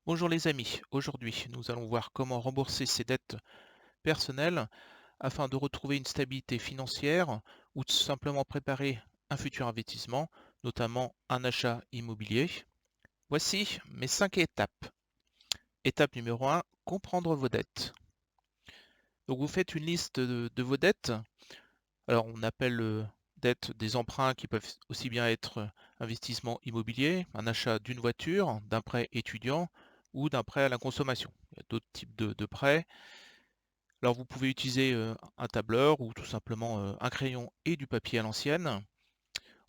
Bonjour les amis, aujourd'hui nous allons voir comment rembourser ses dettes personnelles afin de retrouver une stabilité financière ou tout simplement préparer un futur investissement, notamment un achat immobilier. Voici mes 5 étapes. Étape numéro 1, comprendre vos dettes. Donc vous faites une liste de vos dettes. Alors on appelle dettes des emprunts qui peuvent aussi bien être investissement immobilier, un achat d'une voiture, d'un prêt étudiant ou d'un prêt à la consommation. Il y a d'autres types de prêts. Alors vous pouvez utiliser un tableur ou tout simplement un crayon et du papier à l'ancienne.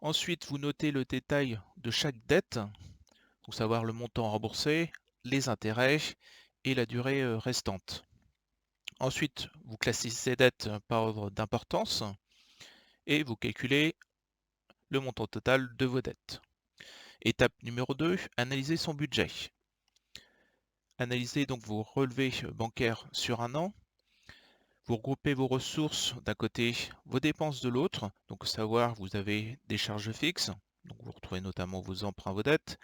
Ensuite, vous notez le détail de chaque dette, pour savoir le montant remboursé, les intérêts et la durée restante. Ensuite, vous classez ces dettes par ordre d'importance et vous calculez le montant total de vos dettes. Étape numéro 2, analyser son budget. Analysez donc vos relevés bancaires sur un an. Vous regroupez vos ressources d'un côté, vos dépenses de l'autre, donc savoir vous avez des charges fixes, donc vous retrouvez notamment vos emprunts, vos dettes,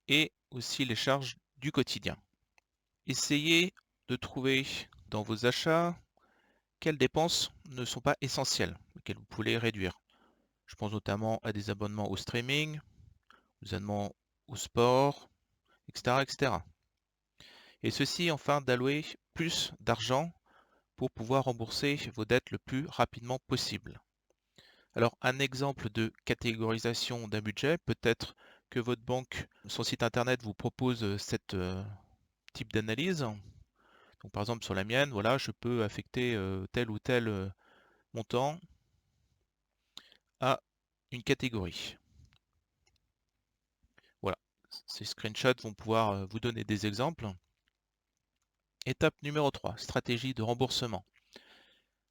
et aussi les charges du quotidien. Essayez de trouver dans vos achats quelles dépenses ne sont pas essentielles, lesquelles vous pouvez réduire. Je pense notamment à des abonnements au streaming, des abonnements au sport, etc., etc. Et ceci afin d'allouer plus d'argent pour pouvoir rembourser vos dettes le plus rapidement possible. Alors, un exemple de catégorisation d'un budget, peut-être que votre banque, son site internet vous propose cette type d'analyse. Donc, par exemple, sur la mienne, voilà, je peux affecter tel ou tel montant à une catégorie. Voilà, ces screenshots vont pouvoir vous donner des exemples. Étape numéro 3, stratégie de remboursement.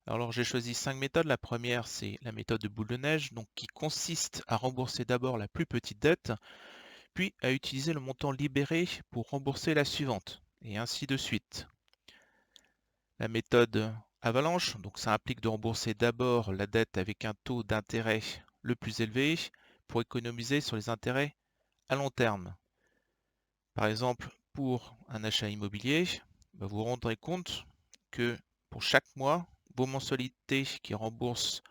Alors j'ai choisi 5 méthodes. La première, c'est la méthode de boule de neige, donc qui consiste à rembourser d'abord la plus petite dette, puis à utiliser le montant libéré pour rembourser la suivante, et ainsi de suite. La méthode avalanche, donc ça implique de rembourser d'abord la dette avec un taux d'intérêt le plus élevé pour économiser sur les intérêts à long terme. Par exemple, pour un achat immobilier, vous vous rendrez compte que pour chaque mois, vos mensualités qui remboursent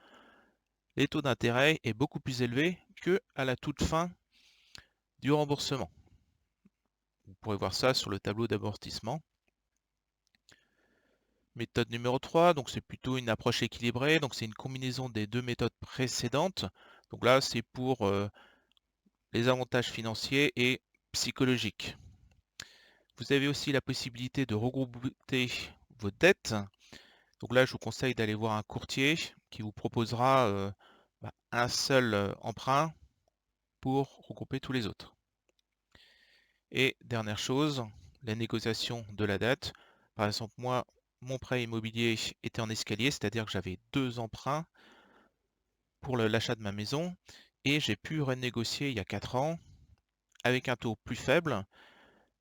les taux d'intérêt est beaucoup plus élevé que à la toute fin du remboursement. Vous pourrez voir ça sur le tableau d'amortissement. Méthode numéro 3, donc c'est plutôt une approche équilibrée, donc c'est une combinaison des deux méthodes précédentes. Donc là, c'est pour les avantages financiers et psychologiques. Vous avez aussi la possibilité de regrouper vos dettes. Donc là, je vous conseille d'aller voir un courtier qui vous proposera un seul emprunt pour regrouper tous les autres. Et dernière chose, la négociation de la dette. Par exemple, moi, mon prêt immobilier était en escalier, c'est-à-dire que j'avais 2 emprunts pour l'achat de ma maison et j'ai pu renégocier il y a 4 ans avec un taux plus faible,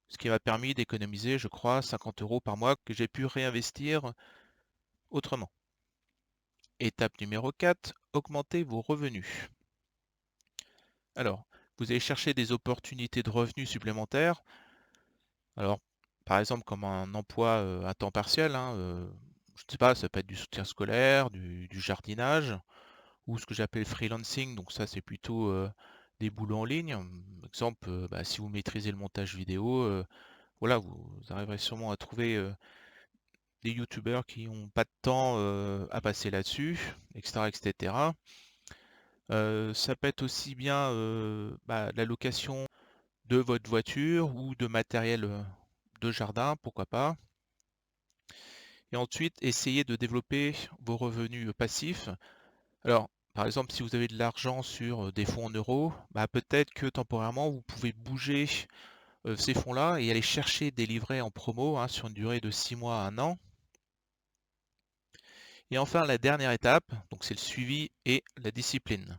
ce qui m'a permis d'économiser, je crois, 50 € par mois que j'ai pu réinvestir autrement. Étape numéro 4, augmenter vos revenus. Alors, vous allez chercher des opportunités de revenus supplémentaires. Alors, par exemple, comme un emploi à temps partiel, hein, je ne sais pas, ça peut être du soutien scolaire, du jardinage, ou ce que j'appelle freelancing. Donc ça, c'est plutôt des boulots en ligne. Exemple, si vous maîtrisez le montage vidéo, voilà, vous arriverez sûrement à trouver des youtubeurs qui n'ont pas de temps à passer là-dessus, etc., etc. Ça peut être aussi bien la location de votre voiture ou de matériel de jardin, pourquoi pas. Et ensuite, essayez de développer vos revenus passifs. Alors, par exemple, si vous avez de l'argent sur des fonds en euros, peut-être que temporairement, vous pouvez bouger ces fonds-là et aller chercher des livrets en promo hein, sur une durée de 6 mois à 1 an. Et enfin, la dernière étape, donc c'est le suivi et la discipline.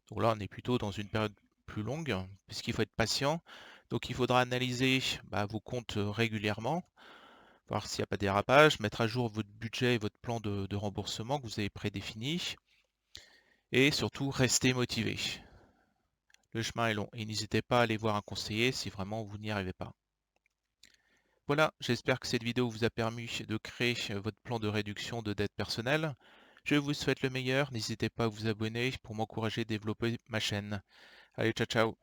Donc là, on est plutôt dans une période plus longue, puisqu'il faut être patient. Donc il faudra analyser vos comptes régulièrement, voir s'il n'y a pas de dérapage, mettre à jour votre budget et votre plan de remboursement que vous avez prédéfini, et surtout rester motivé. Le chemin est long et n'hésitez pas à aller voir un conseiller si vraiment vous n'y arrivez pas. Voilà, j'espère que cette vidéo vous a permis de créer votre plan de réduction de dette personnelle. Je vous souhaite le meilleur, n'hésitez pas à vous abonner pour m'encourager à développer ma chaîne. Allez, ciao ciao!